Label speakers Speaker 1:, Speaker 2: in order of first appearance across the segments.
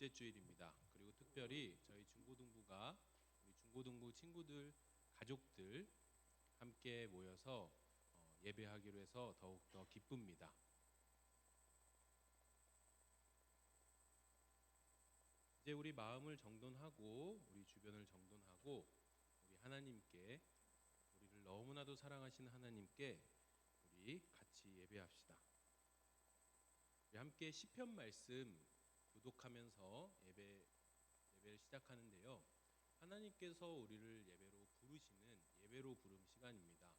Speaker 1: 번째 주일입니다. 그리고 특별히 저희 중고등부가 우리 중고등부 친구들, 가족들 함께 모여서 예배하기로 해서 더욱더 기쁩니다. 이제 우리 마음을 정돈하고 우리 주변을 정돈하고 우리 하나님께, 우리를 너무나도 사랑하시는 하나님께 우리 같이 예배합시다. 우리 함께 시편 말씀 교독하면서 예배를 시작하는데요. 하나님께서 우리를 예배로 부르시는 예배로 부름 시간입니다.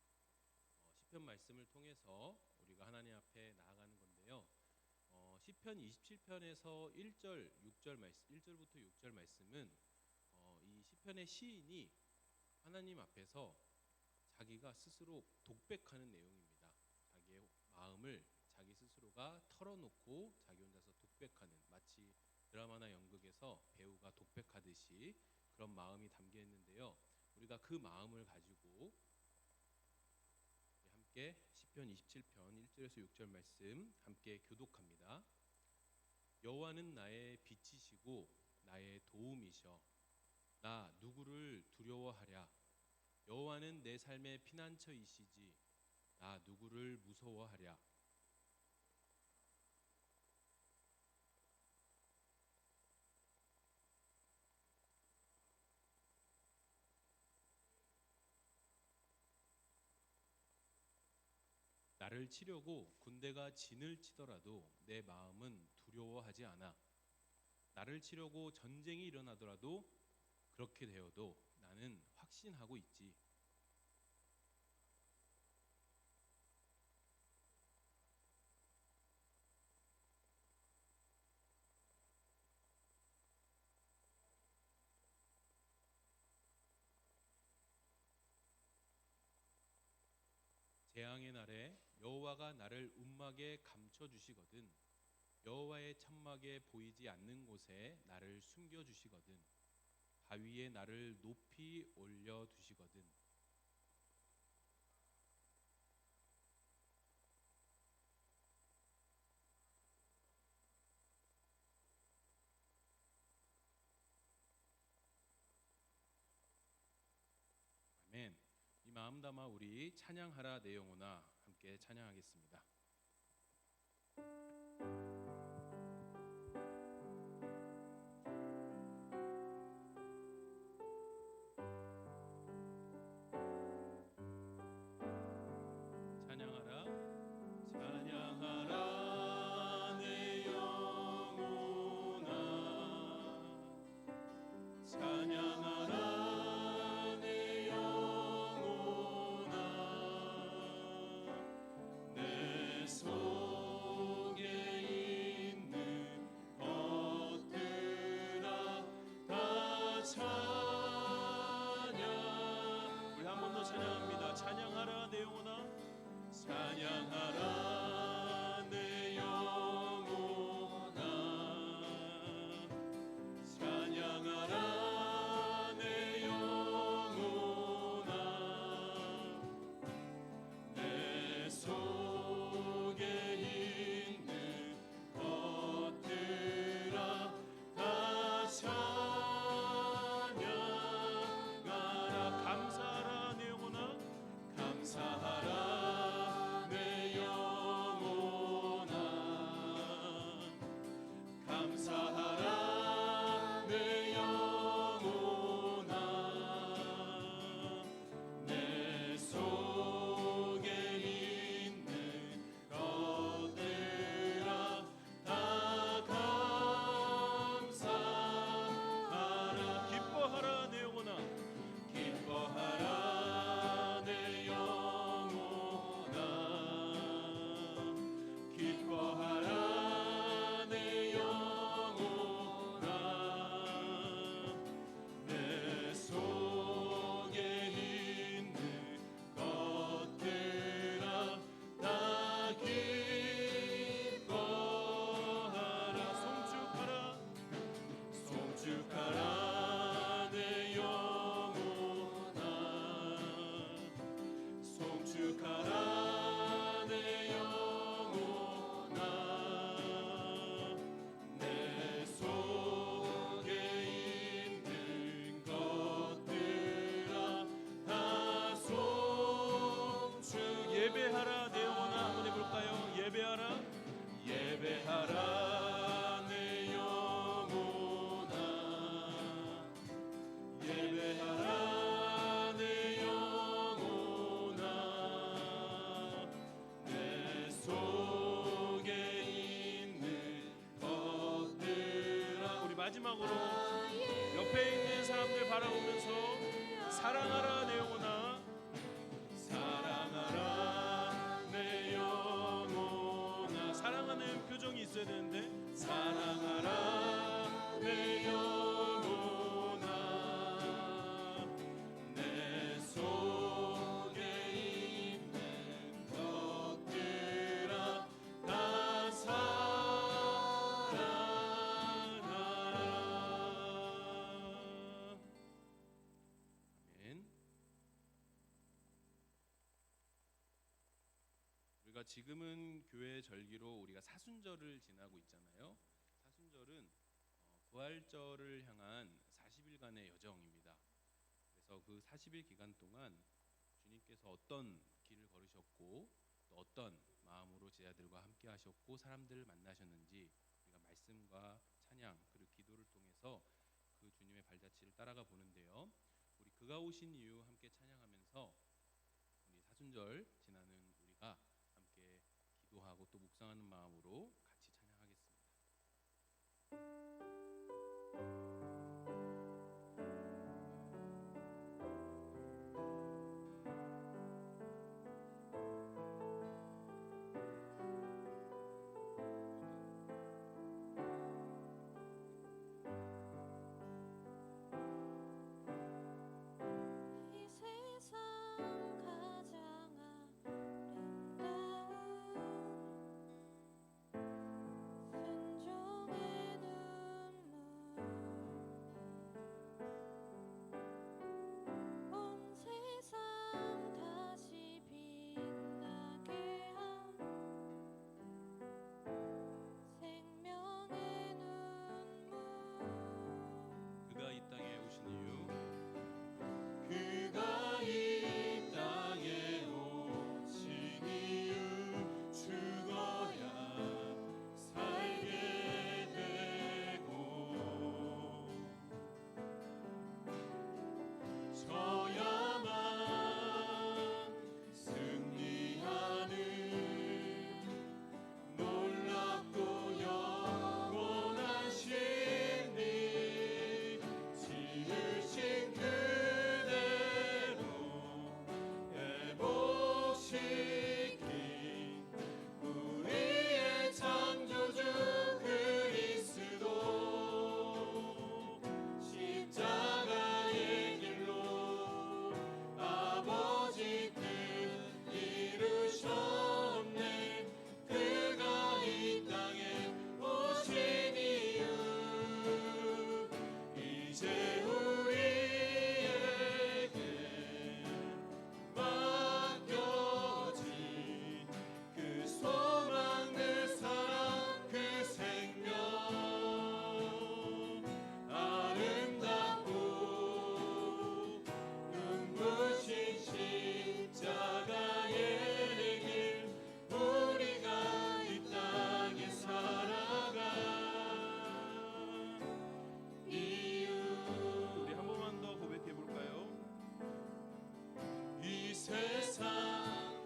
Speaker 1: 시편 말씀을 통해서 우리가 하나님 앞에 나아가는 건데요. 시편 27편에서 1절, 6절 말씀, 1절부터 6절 말씀은 이 시편의 시인이 하나님 앞에서 자기가 스스로 독백하는 내용입니다. 자기의 마음을 자기 스스로가 털어놓고 자기 혼자서 독백하는, 마치 드라마나 연극에서 배우가 독백하듯이 그런 마음이 담겨 있는데요. 우리가 그 마음을 가지고 함께 시편 27편 1절에서 6절 말씀 함께 교독합니다. 여호와는 나의 빛이시고 나의 도움이셔. 나 누구를 두려워하랴. 여호와는 내 삶의 피난처이시지. 나 누구를 무서워하랴. 나를 치려고 군대가 진을 치더라도 내 마음은 두려워하지 않아. 나를 치려고 전쟁이 일어나더라도 그렇게 되어도 나는 확신하고 있지. 재앙의 날에 여호와가 나를 움막에 감춰 주시거든. 여호와의 천막에 보이지 않는 곳에 나를 숨겨 주시거든. 바위에 나를 높이 올려 두시거든. 아멘. 이 마음 담아 우리 찬양하라 내 영혼아 함께 찬양하겠습니다. 찬양하라 찬양하라 내 영혼아 찬양하라 내 영혼아 내 속에 있는 것들아 다 찬양. 우리 한 번 더 찬양합니다. 찬양하라 내 영혼아 찬양하라 내 영혼아 찬양하라 내 영혼아 내 속에 있는 것들아 다 찬양하라. 감사하라 내 영혼아 감사하라 내
Speaker 2: 마지막으로 옆에 있는 사람들 바라보면서 사랑하라 내 영혼아, 사랑하라 내 영혼아. 사랑하는 표정이 있어야 되는데, 사랑하라 내 영혼아, 내 속에 있는 것들아 다 사랑하라.
Speaker 1: 아멘. 우리가 지금은 교회 절기로 우리가 사순절을 지나고 있잖아요. 사순절은 부활절을 향한 40일간의 여정입니다. 그래서 그 40일 기간 동안 주님께서 어떤 길을 걸으셨고 또 어떤 마음으로 제자들과 함께 하셨고 사람들을 만나셨는지 우리가 말씀과 찬양 그리고 기도를 통해서 그 주님의 발자취를 따라가 보는데요. 우리 그가 오신 이유 함께 찬양하면서 우리 사순절 지나는 우리가 함께 기도하고 또 묵상하는 마음으로 같이 찬양하겠습니다.
Speaker 3: 이 세상 가장 아름다운 순종의 눈물, 온 세상 다시 빛나게 한 생명의 눈물.
Speaker 1: 그가 이 땅에 오신 이유
Speaker 2: 그가 이 땅에 오신 이유 죽어야 살게 되고 져야만 승리하는 놀랍고 영원한 진리 지으신 그대로 회복시킨 우리의 창조주 그리스도 십자가의 길로 아버지 뜻 이루셨네. 그가 이 땅에 오신 이유 이제 우리에게 맡겨진 그 소망 그 사랑 그 생명 아름답고 눈부신 십자가의 길 우리가 이 땅에 살아가 이유. 우리 한 번만 더 고백해 볼까요? 이 세상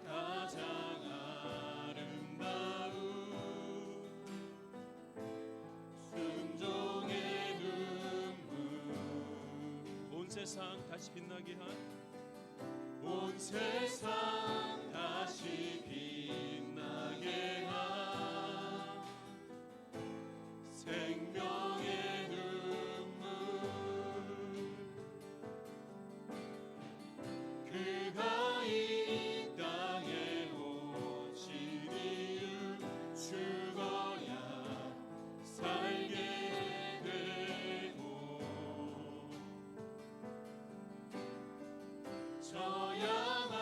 Speaker 2: 가장 아름다운 순종의 눈물,
Speaker 1: 온 세상 다시 빛나게 한
Speaker 2: 온 세상 다시 빛나게 한 생명의 눈물, 그가 이 땅에 오신 이유 죽어야 살게 되고 져야만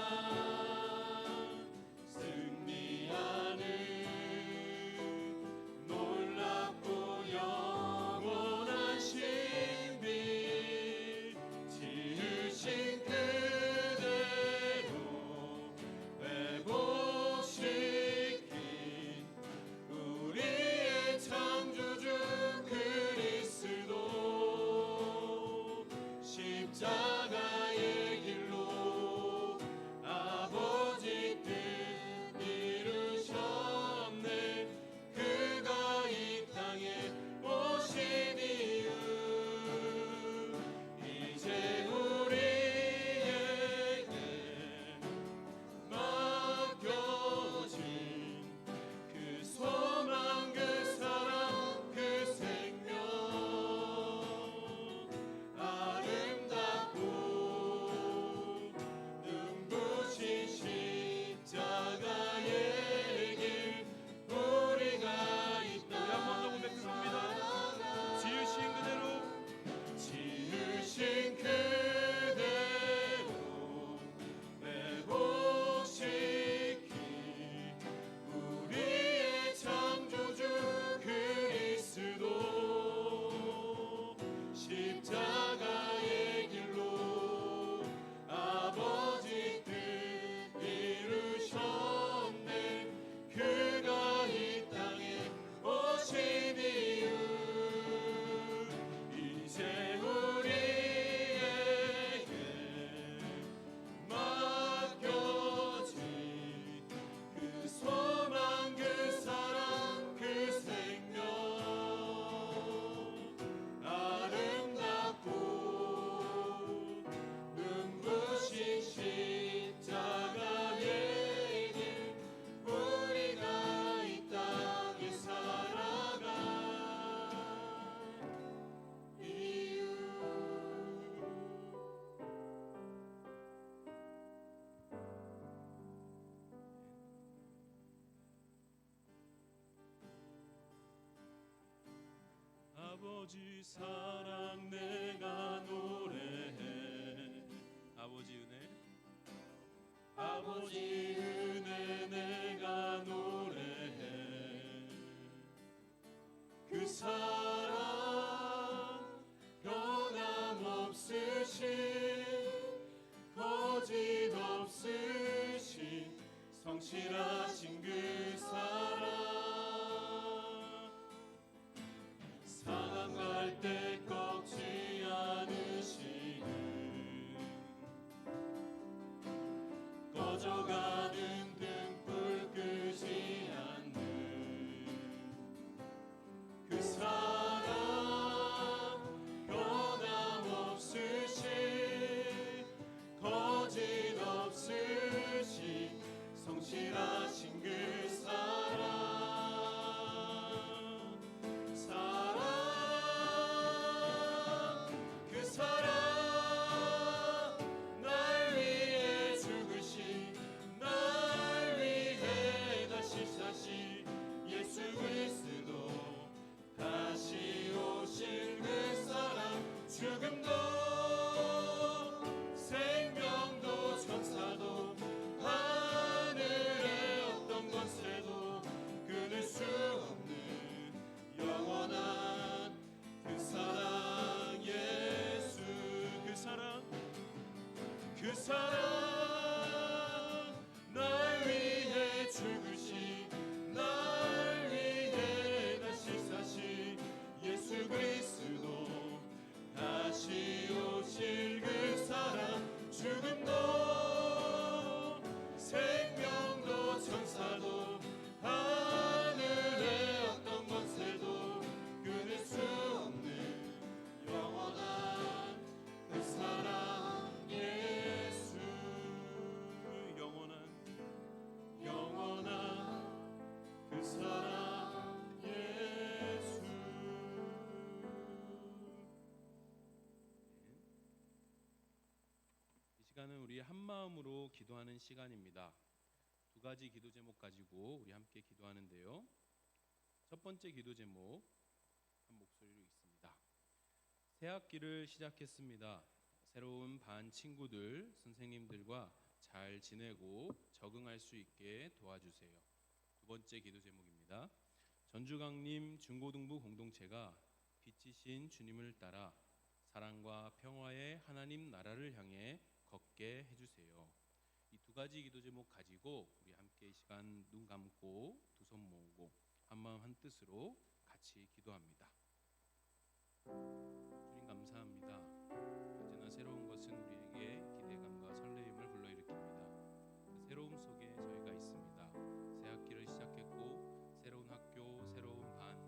Speaker 2: 아버지 사랑 내가 노래해. 아버지 은혜, 아버지 은혜 내가 노래해. 그 사랑 변함없으신 거짓 없으신 성실하신 그 사랑, 상한 때 꺾지 않으시는 꺼져가는 등불 끄지 않는 그 사랑 변함없으신 거짓 없으신 성실하신 그 사랑, 그 사랑 날 위해 죽으신 날 위해 다시 사신 예수 그리스도 다시 오실 그 사랑, 죽음도 생명도 천사도 하늘의 어떤 권세도 끊을 수 없는 영원한 그 사랑, 예수 그 사랑, 그 사랑 날 위해 죽으신 날 위해 다시 사신 예수 그리스도 다시 오실 그 사랑, 죽음도 생명도 천사도 하늘의 어떤 권세도 끊을 수 없는 영원한 그 사랑, 예수 영원한 그 사랑, 예수.
Speaker 1: 이 시간은 우리 한 마음으로 기도하는 시간입니다. 두 가지 기도 제목 가지고 우리 함께 기도하는데요. 첫 번째 기도 제목 한 목소리로 읽습니다. 새 학기를 시작했습니다. 새로운 반 친구들, 선생님들과 잘 지내고 적응할 수 있게 도와주세요. 두 번째 기도 제목입니다. 전주강림 중고등부 공동체가 빛이신 주님을 따라 사랑과 평화의 하나님 나라를 향해 걷게 해주세요. 이 두 가지 기도 제목 가지고 우리 함께 이 시간 눈 감고 두 손 모으고 한 마음 한 뜻으로 같이 기도합니다. 주님 감사합니다. 언제나 새로운 것은 우리에게 기대감과 설레임을 불러일으킵니다. 그 새로움 속에 저희가 있습니다. 새 학기를 시작했고 새로운 학교, 새로운 반,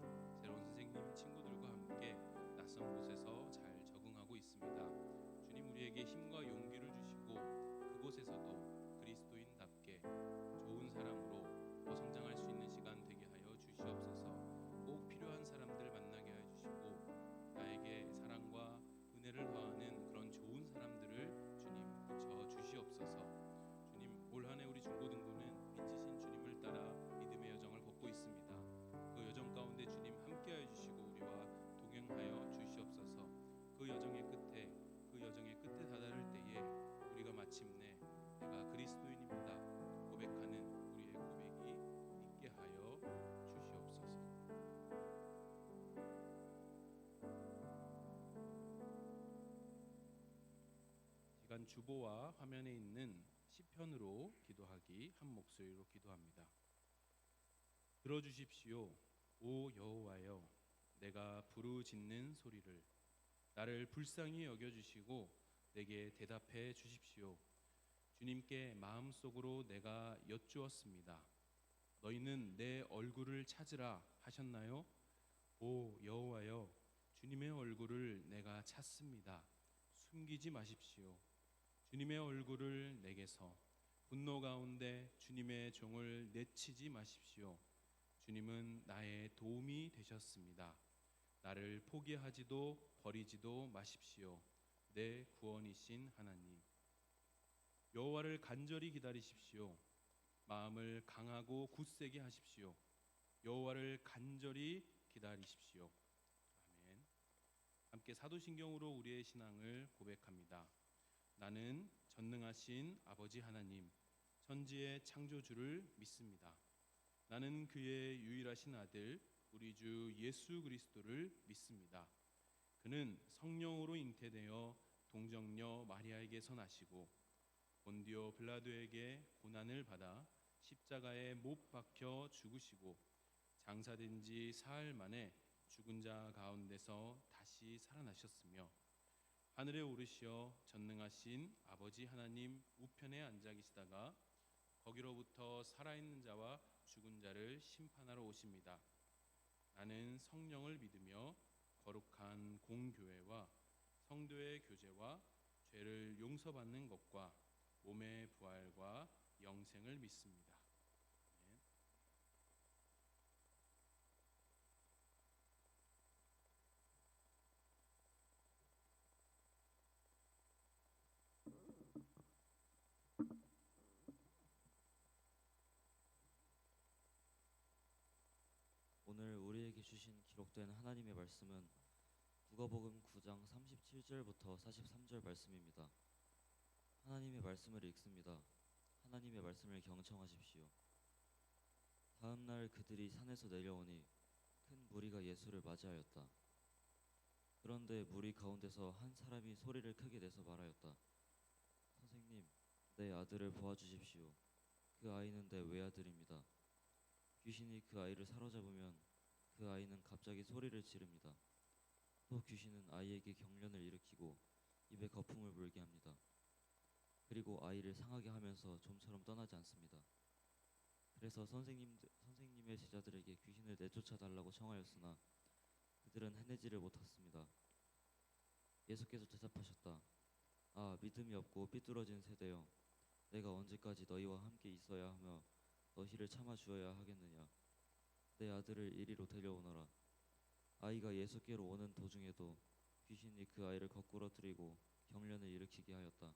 Speaker 1: 새로운 선생님, 친구들과 함께 낯선 곳에서 잘 적응하고 있습니다. 주님 우리에게 힘과 용기를 주시고 그곳에서도 그리스도인답게 좋은 사람으로 더 성장할 수 있는 시간 되게 하여 주시옵소서. 꼭 필요한 사람들 만나게 하여 주시고 나에게 사랑과 은혜를 더하는 그런 좋은 사람들을 주님 붙여 주시옵소서. 주님 올 한 해 우리 중고등부는 빛이신 주님을 따라 믿음의 여정을 걷고 있습니다. 그 여정 가운데 주님 함께하여 주시고 우리와 동행하여 주시옵소서. 그 여정의 끝에 다다를 때에 우리가 마침내 내가 그리스도인입니다 고백하는 우리의 고백이 있게 하여 주시옵소서. 시간 주보와 화면에 있는 시편으로 기도하기 한 목소리로 기도합니다. 들어주십시오. 오 여호와여, 내가 부르짖는 소리를 나를 불쌍히 여겨주시고 내게 대답해 주십시오. 주님께 마음속으로 내가 여쭈었습니다. 너희는 내 얼굴을 찾으라 하셨나요? 오 여호와여, 주님의 얼굴을 내가 찾습니다. 숨기지 마십시오. 주님의 얼굴을 내게서 분노 가운데 주님의 종을 내치지 마십시오. 주님은 나의 도움이 되셨습니다. 나를 포기하지도 버리지도 마십시오. 내 구원이신 하나님, 여호와를 간절히 기다리십시오. 마음을 강하고 굳세게 하십시오. 여호와를 간절히 기다리십시오. 아멘. 함께 사도신경으로 우리의 신앙을 고백합니다. 나는 전능하신 아버지 하나님, 천지의 창조주를 믿습니다. 나는 그의 유일하신 아들 우리 주 예수 그리스도를 믿습니다. 그는 성령으로 잉태되어 동정녀 마리아에게서 나시고 본디오 빌라도에게 고난을 받아 십자가에 못 박혀 죽으시고 장사된 지 사흘 만에 죽은 자 가운데서 다시 살아나셨으며 하늘에 오르시어 전능하신 아버지 하나님 우편에 앉아 계시다가 거기로부터 살아있는 자와 죽은 자를 심판하러 오십니다. 나는 성령을 믿으며 거룩한 공교회와 성도의 교제와 죄를 용서받는 것과 몸의 부활과 영생을 믿습니다. 아멘.
Speaker 4: 오늘 우리에게 주신 기록된 하나님의 말씀은 누가복음 9장 37절부터 43절 말씀입니다. 하나님의 말씀을 읽습니다. 하나님의 말씀을 경청하십시오. 다음 날 그들이 산에서 내려오니 큰 무리가 예수를 맞이하였다. 그런데 무리 가운데서 한 사람이 소리를 크게 내서 말하였다. 선생님, 내 아들을 보아주십시오. 그 아이는 내 외아들입니다. 귀신이 그 아이를 사로잡으면 그 아이는 갑자기 소리를 지릅니다. 또 귀신은 아이에게 경련을 일으키고 입에 거품을 물게 합니다. 그리고 아이를 상하게 하면서 좀처럼 떠나지 않습니다. 그래서 선생님의 제자들에게 귀신을 내쫓아 달라고 청하였으나 그들은 해내지를 못했습니다. 예수께서 대답하셨다. 아, 믿음이 없고 삐뚤어진 세대여, 내가 언제까지 너희와 함께 있어야 하며 너희를 참아 주어야 하겠느냐. 내 아들을 이리로 데려오너라. 아이가 예수께로 오는 도중에도 귀신이 그 아이를 거꾸러뜨리고 경련을 일으키게 하였다.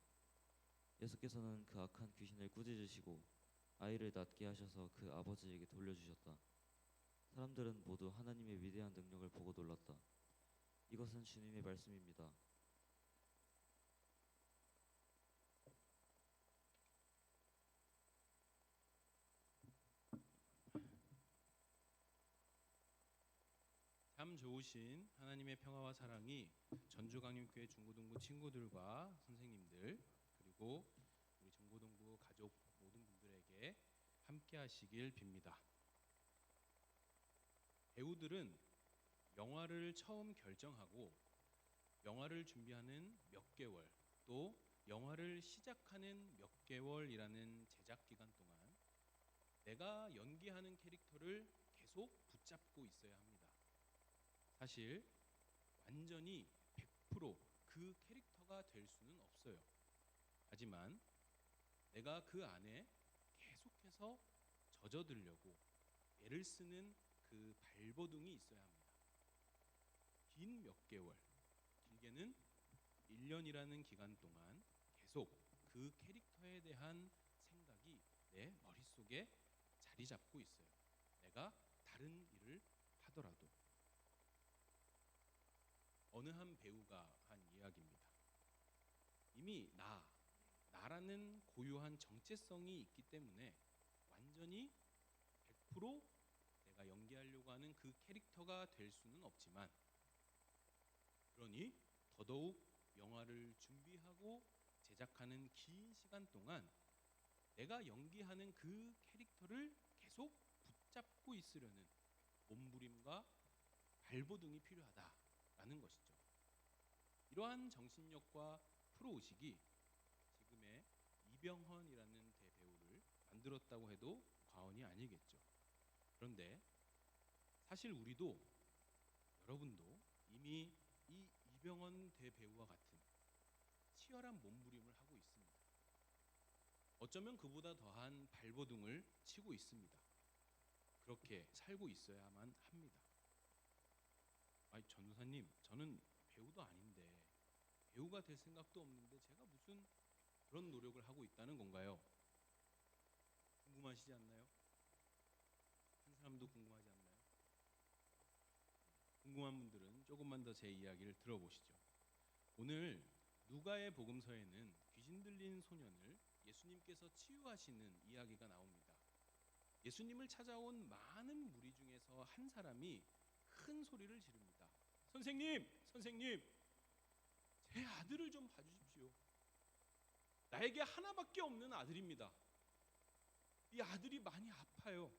Speaker 4: 예수께서는 그 악한 귀신을 꾸짖으시고 아이를 낫게 하셔서 그 아버지에게 돌려주셨다. 사람들은 모두 하나님의 위대한 능력을 보고 놀랐다. 이것은 주님의 말씀입니다.
Speaker 1: 참 좋으신 하나님의 평화와 사랑이 전주강림교회 중고등부 친구들과 선생님들 그리고 우리 중고등부 가족 모든 분들에게 함께 하시길 빕니다. 배우들은 영화를 처음 결정하고 영화를 준비하는 몇 개월 또 영화를 시작하는 몇 개월이라는 제작 기간 동안 내가 연기하는 캐릭터를 계속 붙잡고 있어야 합니다. 사실 완전히 100%그 캐릭터가 될 수는 없어요. 하지만 내가 그 안에 계속해서 젖어들려고 애를 쓰는 그 발버둥이 있어야 합니다. 긴 몇 개월, 길게는 1년이라는 기간 동안 계속 그 캐릭터에 대한 생각이 내 머릿속에 자리 잡고 있어요. 내가 다른 일을 하더라도. 어느 한 배우가 한 이야기입니다. 이미 나라는 고유한 정체성이 있기 때문에 완전히 100% 내가 연기하려고 하는 그 캐릭터가 될 수는 없지만 그러니 더더욱 영화를 준비하고 제작하는 긴 시간 동안 내가 연기하는 그 캐릭터를 계속 붙잡고 있으려는 몸부림과 발버둥이 필요하다라는 것이죠. 이러한 정신력과 프로의식이 지금의 이병헌이라는 대배우를 만들었다고 해도 과언이 아니겠죠. 그런데 사실 우리도 여러분도 이미 이 이병헌 대배우와 같은 치열한 몸부림을 하고 있습니다. 어쩌면 그보다 더한 발버둥을 치고 있습니다. 그렇게 살고 있어야만 합니다. 아니, 전도사님, 저는 배우도 아닌데 배우가 될 생각도 없는데 제가 무슨 그런 노력을 하고 있다는 건가요? 궁금하시지 않나요? 한 사람도 궁금하지 않나요? 궁금한 분들은 조금만 더 제 이야기를 들어보시죠. 오늘 누가의 복음서에는 귀신 들린 소년을 예수님께서 치유하시는 이야기가 나옵니다. 예수님을 찾아온 많은 무리 중에서 한 사람이 큰 소리를 지릅니다. 선생님, 선생님, 제 아들을 좀 봐주십시오. 나에게 하나밖에 없는 아들입니다. 이 아들이 많이 아파요.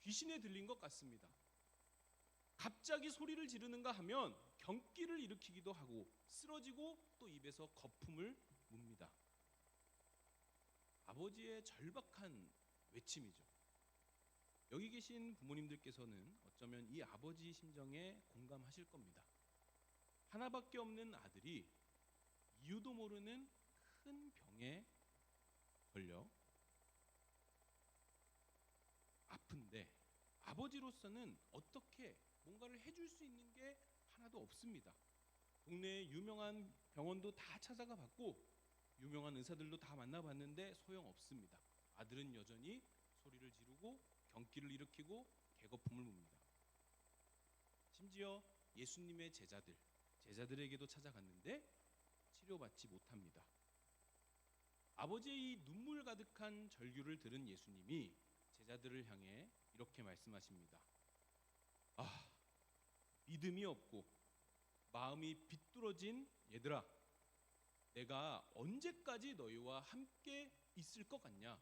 Speaker 1: 귀신에 들린 것 같습니다. 갑자기 소리를 지르는가 하면 경기를 일으키기도 하고 쓰러지고 또 입에서 거품을 뭅니다. 아버지의 절박한 외침이죠. 여기 계신 부모님들께서는 어쩌면 이 아버지 심정에 공감하실 겁니다. 하나밖에 없는 아들이 이유도 모르는 큰 병에 걸려 아픈데 아버지로서는 어떻게 뭔가를 해줄 수 있는 게 하나도 없습니다. 동네에 유명한 병원도 다 찾아가 봤고 유명한 의사들도 다 만나봤는데 소용없습니다. 아들은 여전히 소리를 지르고 경기를 일으키고 개거품을 뭅니다. 심지어 예수님의 제자들에게도 찾아갔는데 치료받지 못합니다. 아버지의 이 눈물 가득한 절규를 들은 예수님이 제자들을 향해 이렇게 말씀하십니다. 아, 믿음이 없고 마음이 비뚤어진 얘들아, 내가 언제까지 너희와 함께 있을 것 같냐?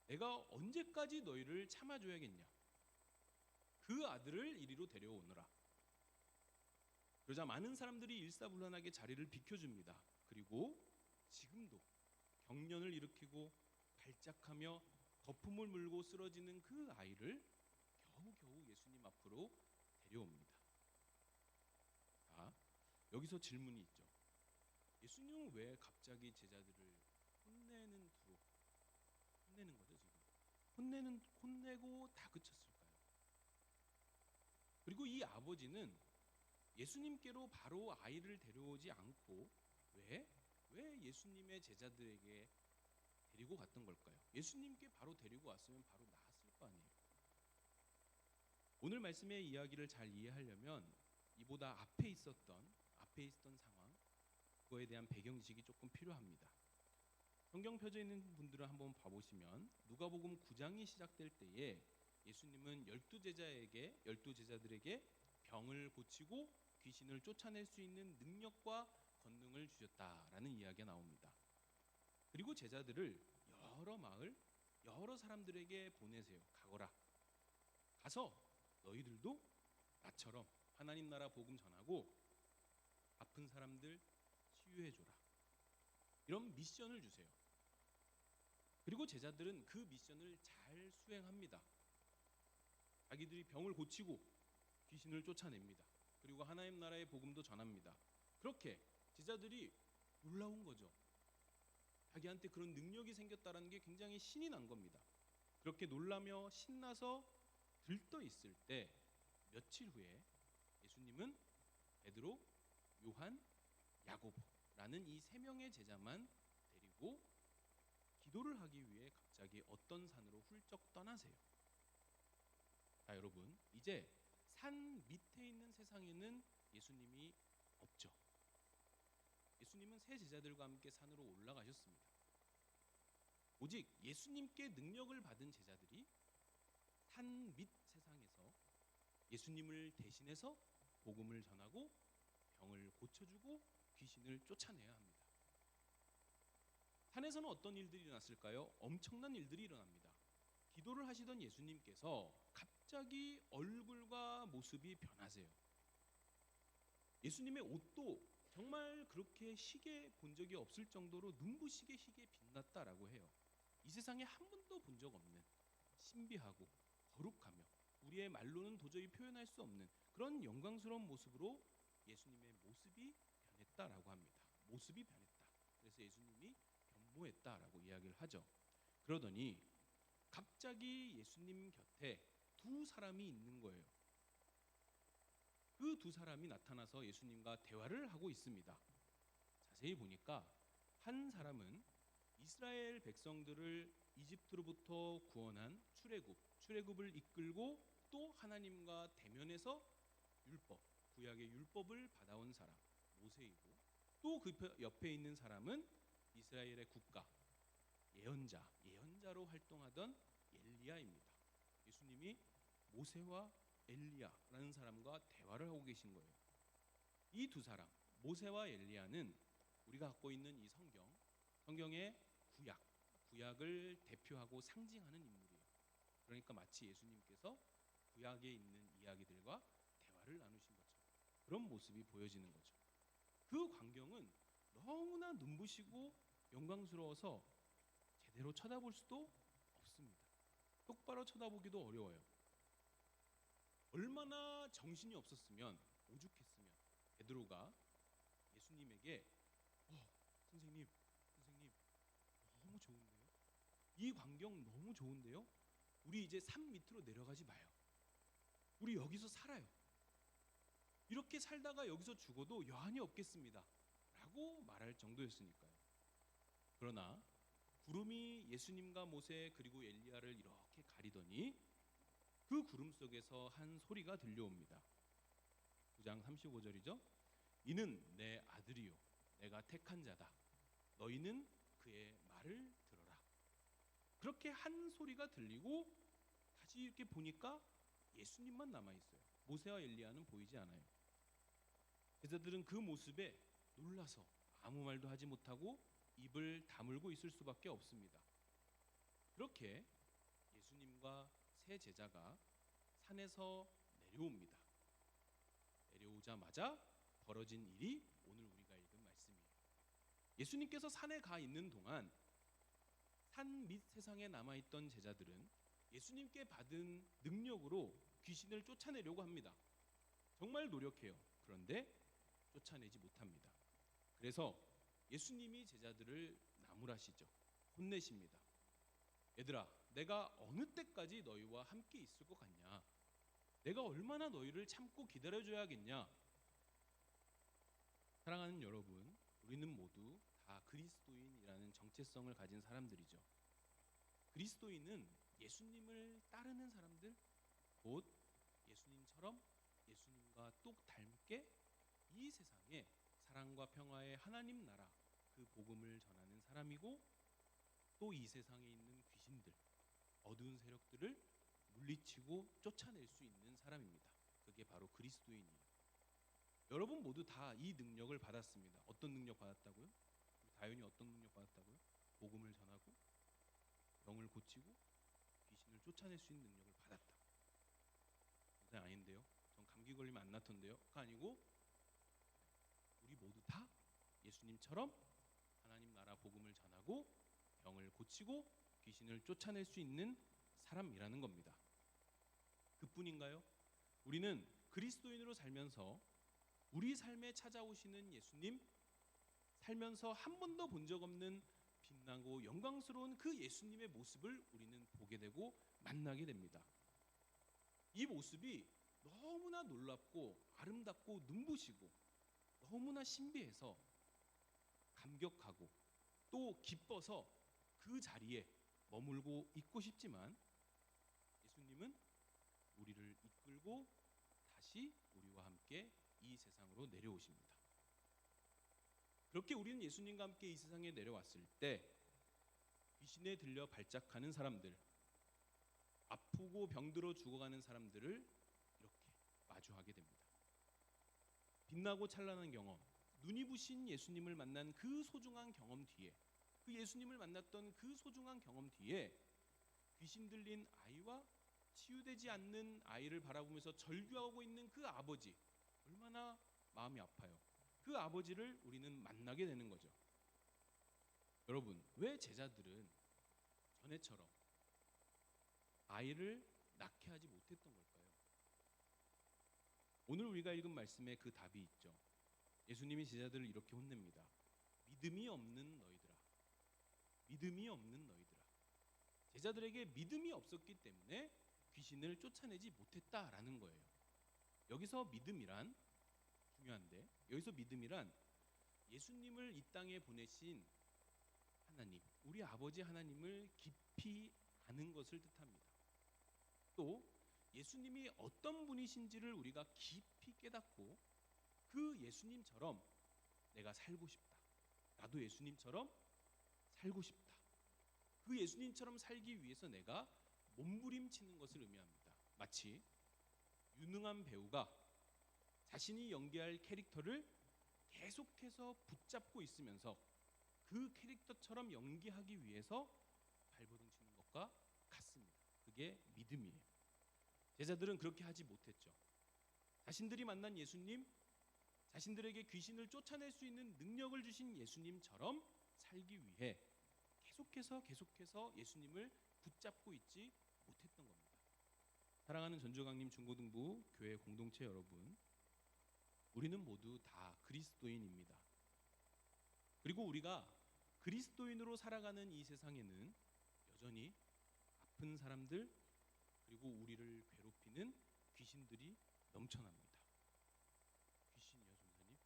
Speaker 1: 내가 언제까지 너희를 참아줘야겠냐? 그 아들을 이리로 데려오너라. 그러자 많은 사람들이 일사불란하게 자리를 비켜줍니다. 그리고 지금도 경련을 일으키고 발작하며 거품을 물고 쓰러지는 그 아이를 겨우겨우 예수님 앞으로 데려옵니다. 자, 여기서 질문이 있죠. 예수님은 왜 갑자기 제자들을 혼내는 거죠 지금? 혼내고 다그쳤을까요? 그리고 이 아버지는 예수님께로 바로 아이를 데려오지 않고 왜 예수님의 제자들에게 데리고 갔던 걸까요? 예수님께 바로 데리고 왔으면 바로 나았을 거 아니에요. 오늘 말씀의 이야기를 잘 이해하려면 이보다 앞에 있었던 상황, 그거에 대한 배경 지식이 조금 필요합니다. 성경 펴져 있는 분들은 한번 봐보시면 누가복음 9장이 시작될 때에 예수님은 12제자들에게 병을 고치고 귀신을 쫓아낼 수 있는 능력과 권능을 주셨다라는 이야기가 나옵니다. 그리고 제자들을 여러 마을, 여러 사람들에게 보내세요. 가거라. 가서 너희들도 나처럼 하나님 나라 복음 전하고 아픈 사람들 치유해줘라. 이런 미션을 주세요. 그리고 제자들은 그 미션을 잘 수행합니다. 자기들이 병을 고치고 귀신을 쫓아냅니다. 그리고 하나님 나라의 복음도 전합니다. 그렇게 제자들이 놀라운 거죠. 자기한테 그런 능력이 생겼다는 게 굉장히 신이 난 겁니다. 그렇게 놀라며 신나서 들떠 있을 때 며칠 후에 예수님은 베드로, 요한, 야고보라는 이 세 명의 제자만 데리고 기도를 하기 위해 갑자기 어떤 산으로 훌쩍 떠나세요. 자, 여러분, 이제 산 밑에 있는 세상에는 예수님이 없죠. 예수님은 세 제자들과 함께 산으로 올라가셨습니다. 오직 예수님께 능력을 받은 제자들이 산 밑 세상에서 예수님을 대신해서 복음을 전하고 병을 고쳐주고 귀신을 쫓아내야 합니다. 산에서는 어떤 일들이 일어났을까요? 엄청난 일들이 일어납니다. 기도를 하시던 예수님께서 갑자기 얼굴과 모습이 변하세요. 예수님의 옷도 정말 그렇게 희게 본 적이 없을 정도로 눈부시게 희게 빛났다라고 해요. 이 세상에 한 번도 본 적 없는 신비하고 거룩하며 우리의 말로는 도저히 표현할 수 없는 그런 영광스러운 모습으로 예수님의 모습이 변했다라고 합니다. 모습이 변했다. 그래서 예수님이 변모했다라고 이야기를 하죠. 그러더니 갑자기 예수님 곁에 두 사람이 있는 거예요. 그 두 사람이 나타나서 예수님과 대화를 하고 있습니다. 자세히 보니까 한 사람은 이스라엘 백성들을 이집트로부터 구원한 출애굽을 이끌고 또 하나님과 대면해서 율법, 구약의 율법을 받아온 사람 모세이고, 또 그 옆에 있는 사람은 이스라엘의 국가 예언자로 활동하던 엘리야입니다. 예수님이 모세와 엘리야라는 사람과 대화를 하고 계신 거예요. 이 두 사람, 모세와 엘리야는 우리가 갖고 있는 이 성경의 구약을 대표하고 상징하는 인물이에요. 그러니까 마치 예수님께서 구약에 있는 이야기들과 대화를 나누신 것처럼 그런 모습이 보여지는 거죠. 그 광경은 너무나 눈부시고 영광스러워서 제대로 쳐다볼 수도 없습니다. 똑바로 쳐다보기도 어려워요. 얼마나 정신이 없었으면, 오죽했으면 베드로가 예수님에게 선생님 너무 좋은데요? 이 광경 너무 좋은데요? 우리 이제 산 밑으로 내려가지 마요. 우리 여기서 살아요. 이렇게 살다가 여기서 죽어도 여한이 없겠습니다 라고 말할 정도였으니까요. 그러나 구름이 예수님과 모세 그리고 엘리야를 이렇게 가리더니 그 구름 속에서 한 소리가 들려옵니다. 9장 35절이죠. 이는 내 아들이요 내가 택한 자다. 너희는 그의 말을 들어라. 그렇게 한 소리가 들리고 다시 이렇게 보니까 예수님만 남아있어요. 모세와 엘리야는 보이지 않아요. 제자들은 그 모습에 놀라서 아무 말도 하지 못하고 입을 다물고 있을 수밖에 없습니다. 그렇게 예수님과 세 제자가 산에서 내려옵니다. 내려오자마자 벌어진 일이 오늘 우리가 읽은 말씀이에요. 예수님께서 산에 가 있는 동안 산 밑 세상에 남아있던 제자들은 예수님께 받은 능력으로 귀신을 쫓아내려고 합니다. 정말 노력해요. 그런데 쫓아내지 못합니다. 그래서 예수님이 제자들을 나무라시죠. 혼내십니다. 얘들아, 내가 어느 때까지 너희와 함께 있을 것 같냐? 내가 얼마나 너희를 참고 기다려줘야겠냐? 사랑하는 여러분, 우리는 모두 다 그리스도인이라는 정체성을 가진 사람들이죠. 그리스도인은 예수님을 따르는 사람들, 곧 예수님처럼 예수님과 똑 닮게 이 세상에 사랑과 평화의 하나님 나라 그 복음을 전하는 사람이고, 또 이 세상에 있는 귀신들, 어두운 세력들을 물리치고 쫓아낼 수 있는 사람입니다. 그게 바로 그리스도인이에요. 여러분 모두 다 이 능력을 받았습니다. 어떤 능력 받았다고요? 다윤이 어떤 능력 받았다고요? 복음을 전하고 병을 고치고 귀신을 쫓아낼 수 있는 능력을 받았다. 아닌데요? 전 감기 걸리면 안 낫던데요? 그거 아니고 우리 모두 다 예수님처럼 하나님 나라 복음을 전하고 병을 고치고 귀신을 쫓아낼 수 있는 사람이라는 겁니다. 그뿐인가요? 우리는 그리스도인으로 살면서 우리 삶에 찾아오시는 예수님, 살면서 한 번도 본 적 없는 빛나고 영광스러운 그 예수님의 모습을 우리는 보게 되고 만나게 됩니다. 이 모습이 너무나 놀랍고 아름답고 눈부시고 너무나 신비해서 감격하고 또 기뻐서 그 자리에 머물고 있고 싶지만, 예수님은 우리를 이끌고 다시 우리와 함께 이 세상으로 내려오십니다. 그렇게 우리는 예수님과 함께 이 세상에 내려왔을 때 귀신에 들려 발작하는 사람들, 아프고 병들어 죽어가는 사람들을 이렇게 마주하게 됩니다. 빛나고 찬란한 경험, 눈이 부신 예수님을 만난 그 소중한 경험 뒤에, 그 예수님을 만났던 그 소중한 경험 뒤에 귀신 들린 아이와 치유되지 않는 아이를 바라보면서 절규하고 있는 그 아버지, 얼마나 마음이 아파요. 그 아버지를 우리는 만나게 되는 거죠. 여러분, 왜 제자들은 전에처럼 아이를 낳게 하지 못했던 걸까요? 오늘 우리가 읽은 말씀에 그 답이 있죠. 예수님이 제자들을 이렇게 혼냅니다. 믿음이 없는 너희들아. 믿음이 없는 너희들아. 제자들에게 믿음이 없었기 때문에 귀신을 쫓아내지 못했다라는 거예요. 여기서 믿음이란, 중요한데, 여기서 믿음이란 예수님을 이 땅에 보내신 하나님, 우리 아버지 하나님을 깊이 아는 것을 뜻합니다. 또 예수님이 어떤 분이신지를 우리가 깊이 깨닫고 그 예수님처럼 내가 살고 싶다. 나도 예수님처럼 살고 싶다. 그 예수님처럼 살기 위해서 내가 몸부림치는 것을 의미합니다. 마치 유능한 배우가 자신이 연기할 캐릭터를 계속해서 붙잡고 있으면서 그 캐릭터처럼 연기하기 위해서 발버둥 치는 것과 같습니다. 그게 믿음이에요. 제자들은 그렇게 하지 못했죠. 자신들이 만난 예수님, 자신들에게 귀신을 쫓아낼 수 있는 능력을 주신 예수님처럼 살기 위해 계속해서 예수님을 붙잡고 있지 못했던 겁니다. 사랑하는 전주강림 중고등부 교회 공동체 여러분, 우리는 모두 다 그리스도인입니다. 그리고 우리가 그리스도인으로 살아가는 이 세상에는 여전히 아픈 사람들, 그리고 우리를 괴롭히는 귀신들이 넘쳐납니다. 귀신이요, 전사님?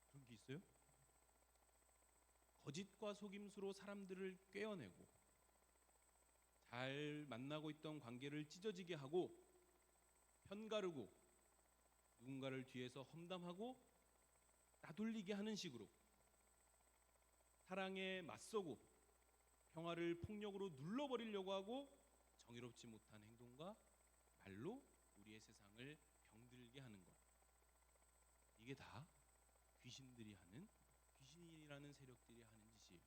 Speaker 1: 그런 게 있어요? 거짓과 속임수로 사람들을 꿰어내고 잘 만나고 있던 관계를 찢어지게 하고 편가르고 누군가를 뒤에서 험담하고 따돌리게 하는 식으로 사랑에 맞서고 평화를 폭력으로 눌러버리려고 하고 정의롭지 못한 행동과 말로 우리의 세상을 병들게 하는 것, 이게 다 귀신들이 하는, 귀신이라는 세력들이 하는 짓이에요.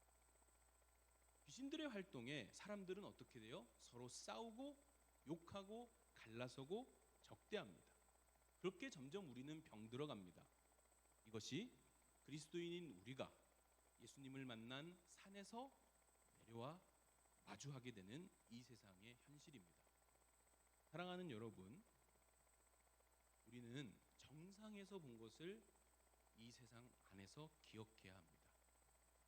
Speaker 1: 귀신들의 활동에 사람들은 어떻게 돼요? 서로 싸우고 욕하고 갈라서고 적대합니다. 그렇게 점점 우리는 병들어갑니다. 이것이 그리스도인인 우리가 예수님을 만난 산에서 내려와 마주하게 되는 이 세상의 현실입니다. 사랑하는 여러분, 우리는 정상에서 본 것을 이 세상 안에서 기억해야 합니다.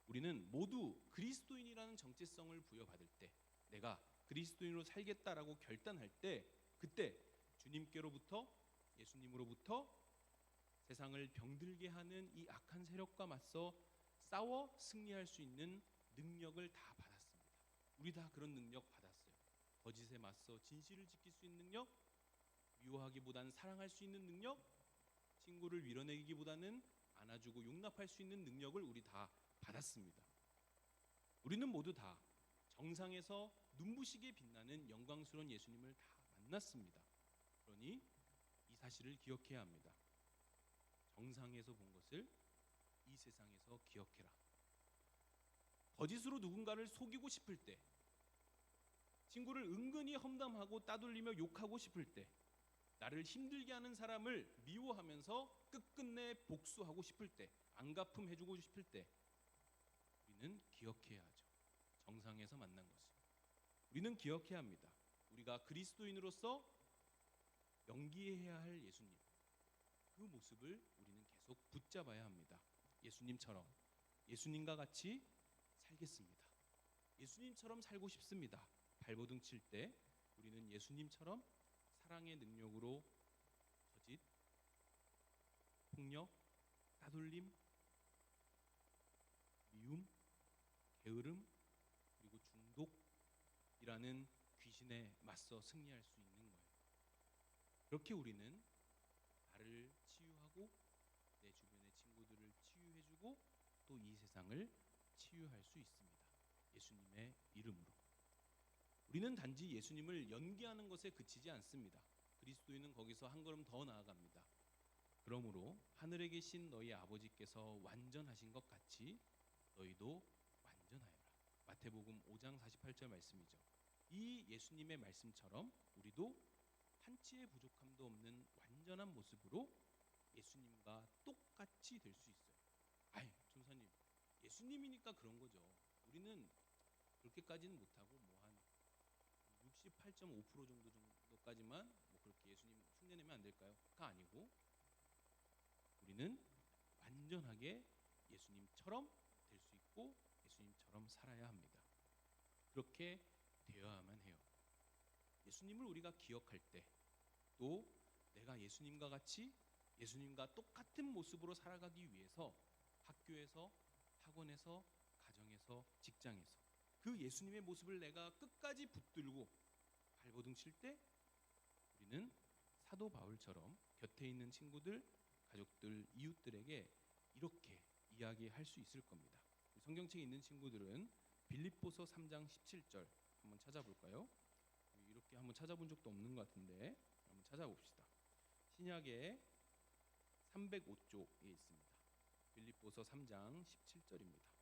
Speaker 1: 우리는 모두 그리스도인이라는 정체성을 부여받을 때, 내가 그리스도인으로 살겠다라고 결단할 때, 그때 주님께로부터, 예수님으로부터 세상을 병들게 하는 이 악한 세력과 맞서 싸워 승리할 수 있는 능력을 다 받았습니다. 우리 다 그런 능력 받았어요. 거짓에 맞서 진실을 지킬 수 있는 능력, 미워하기보다는 사랑할 수 있는 능력, 친구를 밀어내기보다는 안아주고 용납할 수 있는 능력을 우리 다 받았습니다. 우리는 모두 다 정상에서 눈부시게 빛나는 영광스러운 예수님을 다 만났습니다. 그러니 이 사실을 기억해야 합니다. 정상에서 본 것을 이 세상에서 기억해라. 거짓으로 누군가를 속이고 싶을 때, 친구를 은근히 험담하고 따돌리며 욕하고 싶을 때, 나를 힘들게 하는 사람을 미워하면서 끝끝내 복수하고 싶을 때, 안갚음해주고 싶을 때, 우리는 기억해야 하죠. 정상에서 만난 것을 우리는 기억해야 합니다. 우리가 그리스도인으로서 연기해야 할 예수님, 그 모습을 우리는 계속 붙잡아야 합니다. 예수님처럼, 예수님과 같이 살겠습니다. 예수님처럼 살고 싶습니다. 발버둥 칠 때 우리는 예수님처럼 사랑의 능력으로 거짓, 폭력, 따돌림, 미움, 게으름, 그리고 중독이라는 귀신에 맞서 승리할 수 있는 거예요. 그렇게 우리는 나를 치유하고 내 주변의 친구들을 치유해주고 또 이 세상을 치유할 수 있습니다. 예수님의 이름으로. 우리는 단지 예수님을 연기하는 것에 그치지 않습니다. 그리스도인은 거기서 한 걸음 더 나아갑니다. 그러므로 하늘에 계신 너희 아버지께서 완전하신 것 같이 너희도 완전하여라. 마태복음 5장 48절 말씀이죠. 이 예수님의 말씀처럼 우리도 한치의 부족함도 없는 완전한 모습으로 예수님과 똑같이 될 수 있어요. 아이, 전사님, 예수님이니까 그런 거죠. 우리는 그렇게까지는 못하고 뭐 한 68.5% 정도까지만 뭐 그렇게 예수님 흉내내면 안 될까요? 가 아니고 우리는 완전하게 예수님처럼 될 수 있고 예수님처럼 살아야 합니다. 그렇게 되어야만 해요. 예수님을 우리가 기억할 때, 또 내가 예수님과 같이 예수님과 똑같은 모습으로 살아가기 위해서 학교에서, 학원에서, 가정에서, 직장에서 그 예수님의 모습을 내가 끝까지 붙들고 발버둥 칠 때 우리는 우리는 사도 바울처럼 곁에 있는 친구들, 가족들, 이웃들에게 이렇게 이야기할 수 있을 겁니다. 성경책에 있는 친구들은 빌립보서 3장 17절 한번 찾아볼까요? 이렇게 한번 찾아본 적도 없는 것 같은데 한번 찾아봅시다. 신약의 305쪽에 있습니다. 빌립보서 3장 17절입니다.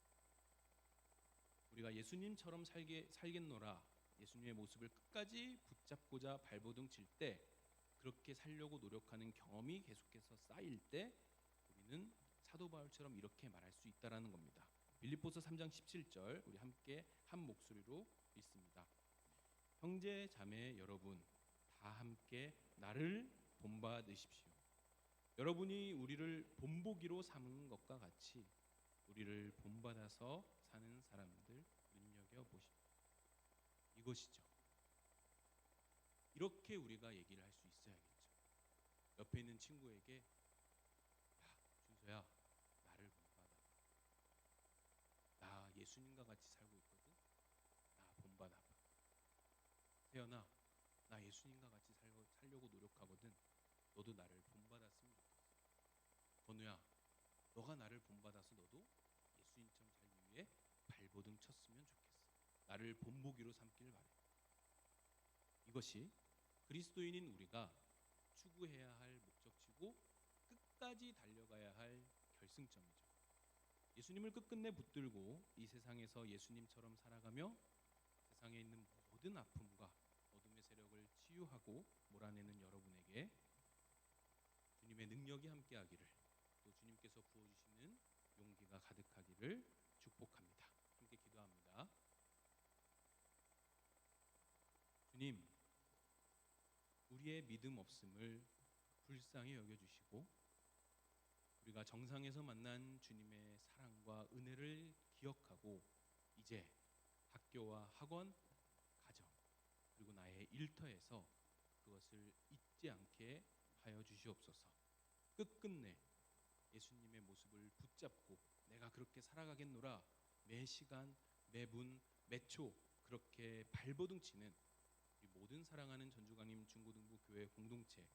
Speaker 1: 우리가 예수님처럼 살겠노라. 예수님의 모습을 끝까지 붙잡고자 발버둥 칠 때, 그렇게 살려고 노력하는 경험이 계속해서 쌓일 때 우리는 사도 바울처럼 이렇게 말할 수 있다라는 겁니다. 빌립보서 3장 17절 우리 함께 한 목소리로 읽습니다. 형제 자매 여러분 다 함께 나를 본받으십시오. 여러분이 우리를 본보기로 삼은 것과 같이 우리를 본받아서 사는 사람들 눈여겨보십시오. 이것이죠. 이렇게 우리가 얘기를 할 수 있어야겠죠. 옆에 있는 친구에게 야, 준서야, 나를 본받아봐. 나 예수님과 같이 살고 있거든. 나 본받아봐. 태연아, 나 예수님과 같이 살려고 노력하거든. 너도 나를 본받았으면 좋겠어. 건우야, 너가 나를 본받아서 너도 예수님처럼 살기 위해 발버둥 쳤으면 좋겠어. 나를 본보기로 삼길 바래. 이것이 그리스도인인 우리가 추구해야 할 목적치고 끝까지 달려가야 할 결승점이죠. 예수님을 끝끝내 붙들고 이 세상에서 예수님처럼 살아가며 세상에 있는 모든 아픔과 어둠의 세력을 치유하고 몰아내는 여러분에게 주님의 능력이 함께하기를, 또 주님께서 부어주시는 용기가 가득하기를 축복합니다. 함께 기도합니다. 주님, 우리의 믿음 없음을 불쌍히 여겨주시고 우리가 정상에서 만난 주님의 사랑과 은혜를 기억하고 이제 학교와 학원, 가정, 그리고 나의 일터에서 그것을 잊지 않게 하여 주시옵소서. 끝끝내 예수님의 모습을 붙잡고 내가 그렇게 살아가겠노라 매 시간, 매 분, 매 초 그렇게 발버둥 치는 우리 모든 사랑하는 전주강림 중고등부 교회 공동체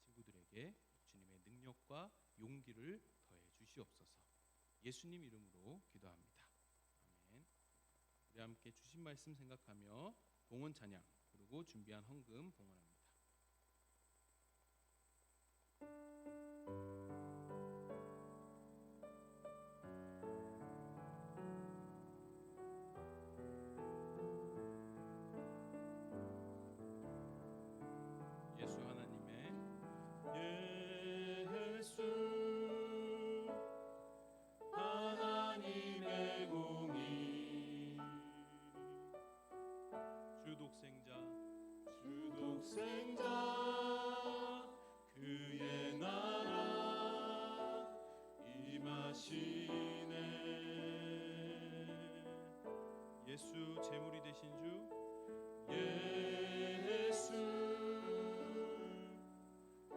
Speaker 1: 친구들에게 주님의 능력과 용기를 더해 주시옵소서. 예수님 이름으로 기도합니다. 아멘. 우리 함께 주신 말씀 생각하며 봉헌 찬양 그리고 준비한 헌금 봉헌합니다. 예수 하나님의
Speaker 2: 예수 하나님의 공의
Speaker 1: 주 독생자
Speaker 2: 주 독생자 그의 나라 임하시네.
Speaker 1: 예수 제물이 되신 주
Speaker 2: 예수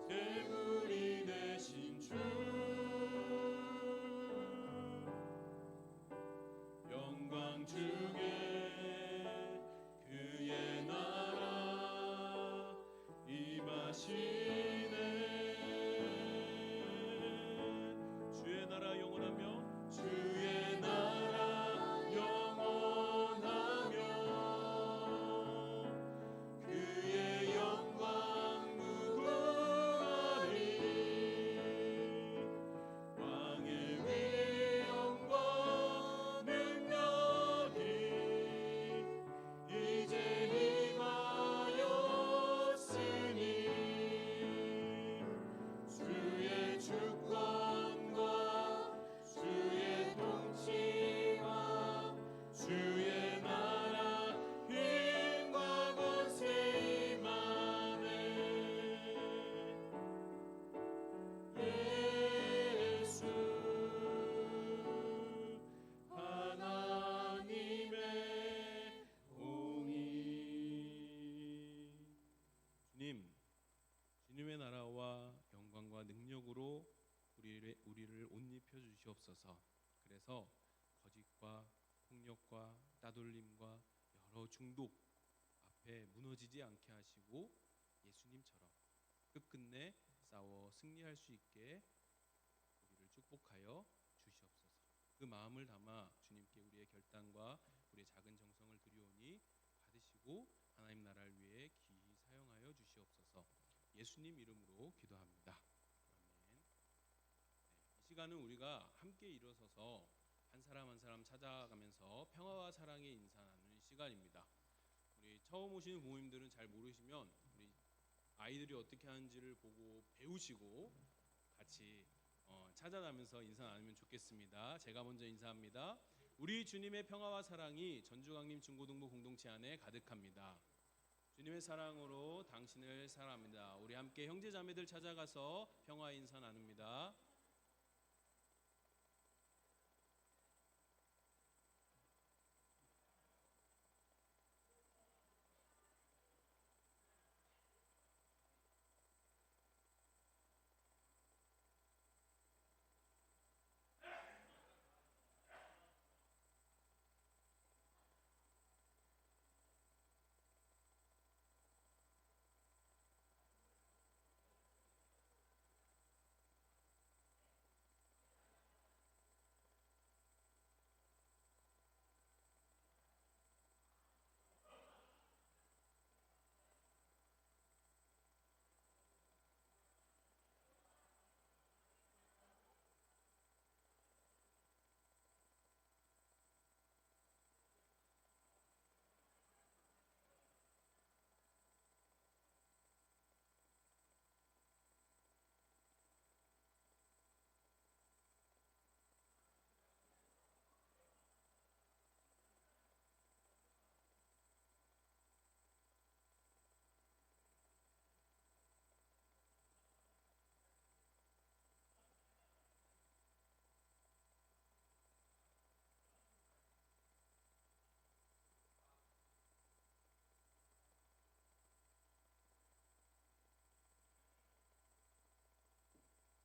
Speaker 2: 제물이 되신 주 영광 주게 그의 나라 임하시네.
Speaker 1: 주의 나라 영원하며
Speaker 2: 주의 나라 영원하며 그의 영광 무궁하리. 왕의 위엄과 능력이 이제 임하였으니 주의 주권과 주의 통치와 주의 나라 힘과 권세 임하네. 예수 하나님의 공의.
Speaker 1: 주님의 나라와 영광과 능력으로 우리를 옷 입혀 주시옵소서. 그래서 거짓과 폭력과 따돌림과 여러 중독 앞에 무너지지 않게 하시고 예수님처럼 끝끝내 싸워 승리할 수 있게 우리를 축복하여 주시옵소서. 그 마음을 담아 주님께 우리의 결단과 우리의 작은 정성을 드리오니 받으시고 하나님 나라를 위해 기히 사용하여 주시옵소서. 예수님 이름으로 기도합니다. 아멘. 이 시간은 우리가 함께 일어서서 한 사람 한 사람 찾아가면서 평화와 사랑의 인사 나누는 시간입니다. 우리 처음 오시는 부모님들은 잘 모르시면 우리 아이들이 어떻게 하는지를 보고 배우시고 같이 찾아가면서 인사 나누면 좋겠습니다. 제가 먼저 인사합니다. 우리 주님의 평화와 사랑이 전주강림 중고등부 공동체 안에 가득합니다. 주님의 사랑으로 당신을 사랑합니다. 우리 함께 형제 자매들 찾아가서 평화 인사 나눕니다.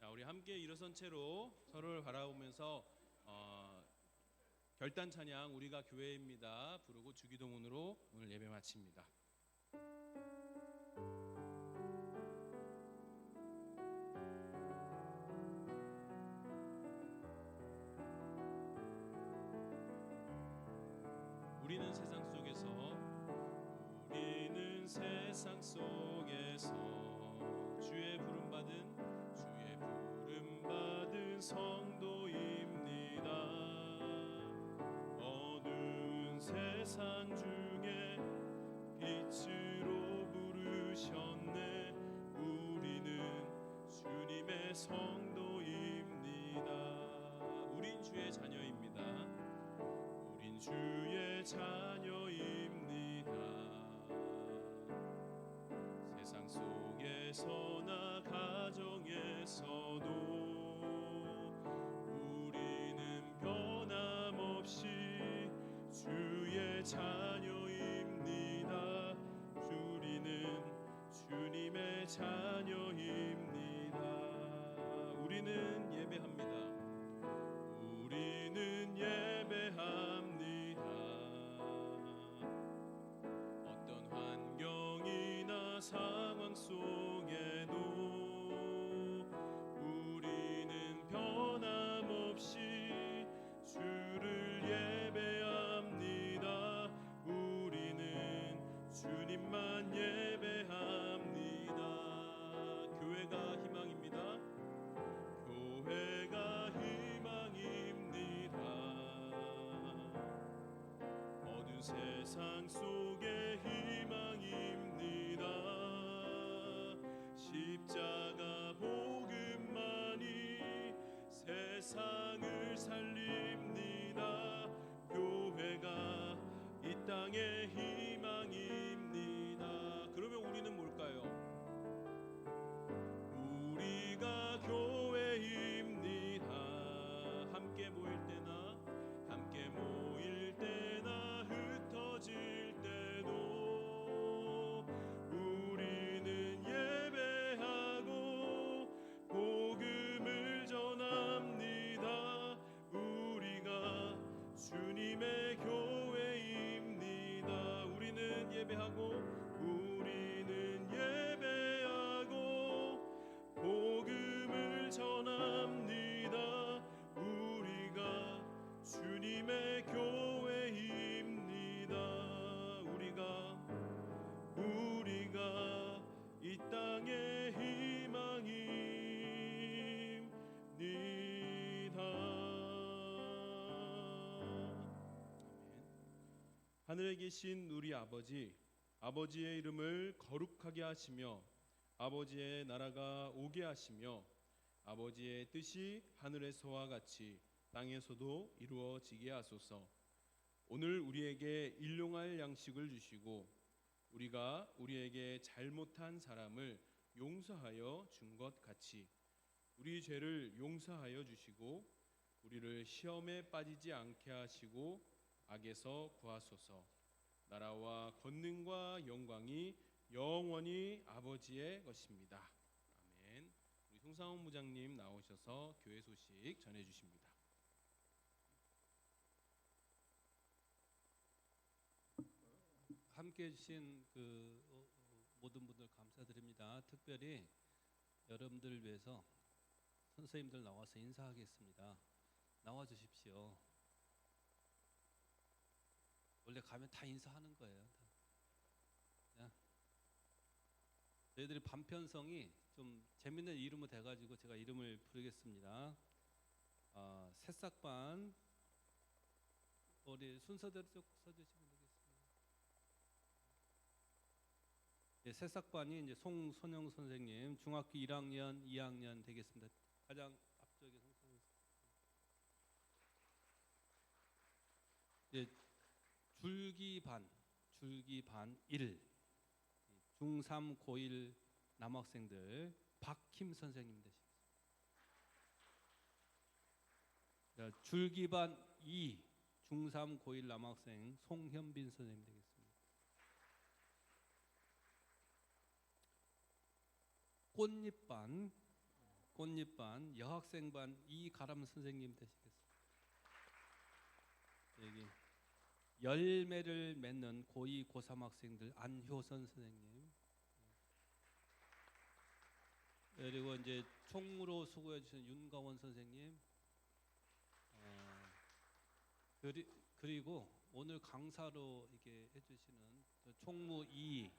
Speaker 1: 자, 우리 함께 일어선 채로 서로를 바라보면서 결단 찬양 우리가 교회입니다 부르고 주기도문으로 오늘 예배 마칩니다. 우리는 세상 속에서 주의 부름받은 성도입니다. 어두운 세상 중에 빛으로 부르셨네. 우리는 주님의 성도입니다. 우린 주의 자녀입니다. 우린 주의 자녀입니다. 세상 속에서나 가정에서도 우리는 변함없이 주의 자녀입니다. 우리는 주님의 자녀입니다. 우리는 예배합니다. 우리는 예배합니다. 어떤 환경이나 상황 속에도 우리는 변함없이 주를 예배합니다. 우리는 주님만 예배합니다. 교회가 희망입니다. 교회가 희망입니다. 어두운 세상 속에 희망입니다. 십자가 복음만이 세상을 살립니다. 교회가 이 땅의 희망입니다. 그러면 우리는 뭘까요? 우리가 교회입니다. 함께 모일 때나 흩어질 때도 우리는 예배하고 복음을 전합니다.
Speaker 2: 하늘에 계신 우리 아버지의 이름을 거룩하게 하시며 아버지의 나라가 오게 하시며 아버지의 뜻이 하늘에서와 같이 땅에서도 이루어지게 하소서. 오늘 우리에게 일용할 양식을 주시고 우리가 우리에게 잘못한 사람을 용서하여 준 것 같이 우리 죄를 용서하여 주시고 우리를 시험에 빠지지 않게 하시고 악에서 구하소서. 나라와 권능과 영광이 영원히 아버지의 것입니다. 아멘. 우리 송상훈 부장님 나오셔서 교회 소식 전해 주십니다.
Speaker 5: 함께 해주신 모든 분들 감사드립니다. 특별히 여러분들을 위해서 선생님들 나와서 인사하겠습니다. 나와 주십시오. 원래 가면 다 인사하는 거예요. 다. 저희들이 반편성이 좀 재밌는 이름이 돼가지고 제가 이름을 부르겠습니다. 새싹반 우리 순서대로 쭉 써주시면 되겠습니다. 예, 새싹반이 이제 송선영 선생님 중학교 1학년, 2학년 되겠습니다. 가장 앞쪽에 송선영 예, 줄기반 1 중3 고1 남학생들 박힘 선생님 되시겠습니다. 줄기반 2 중3 고1 남학생 송현빈 선생님 되겠습니다. 꽃잎반 여학생반 이가람 선생님 되시겠습니다. 여기 열매를 맺는 고2 고3 학생들 안효선 선생님, 그리고 이제 총무로 수고해 주신 윤가원 선생님, 그리고 오늘 강사로 이렇게 해주시는 총무 2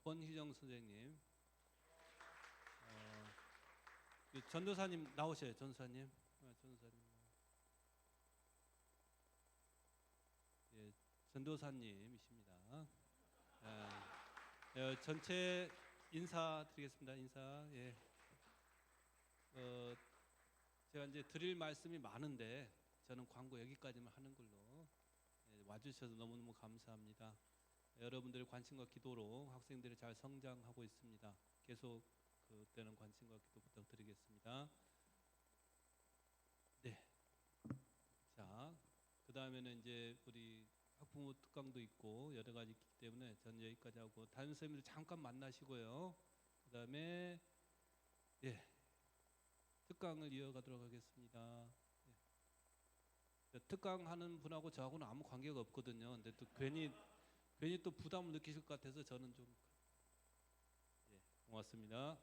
Speaker 5: 권희정 선생님, 전도사님 나오셔요. 전도사님. 예, 전도사님이십니다. 전체 인사드리겠습니다. 인사. 예. 제가 이제 드릴 말씀이 많은데 저는 광고 여기까지만 하는 걸로 와주셔서 너무너무 감사합니다. 여러분들의 관심과 기도로 학생들이 잘 성장하고 있습니다. 계속 그때는 관심과 기도 부탁드리겠습니다. 네. 자, 그 다음에는 이제 우리 학부모 특강도 있고 여러 가지 있기 때문에 전 여기까지 하고 담임 선생님들 잠깐 만나시고요. 그 다음에 특강을 이어가도록 하겠습니다. 특강하는 분하고 저하고는 아무 관계가 없거든요. 근데 또 괜히 또 부담을 느끼실 것 같아서 저는 좀 고맙습니다.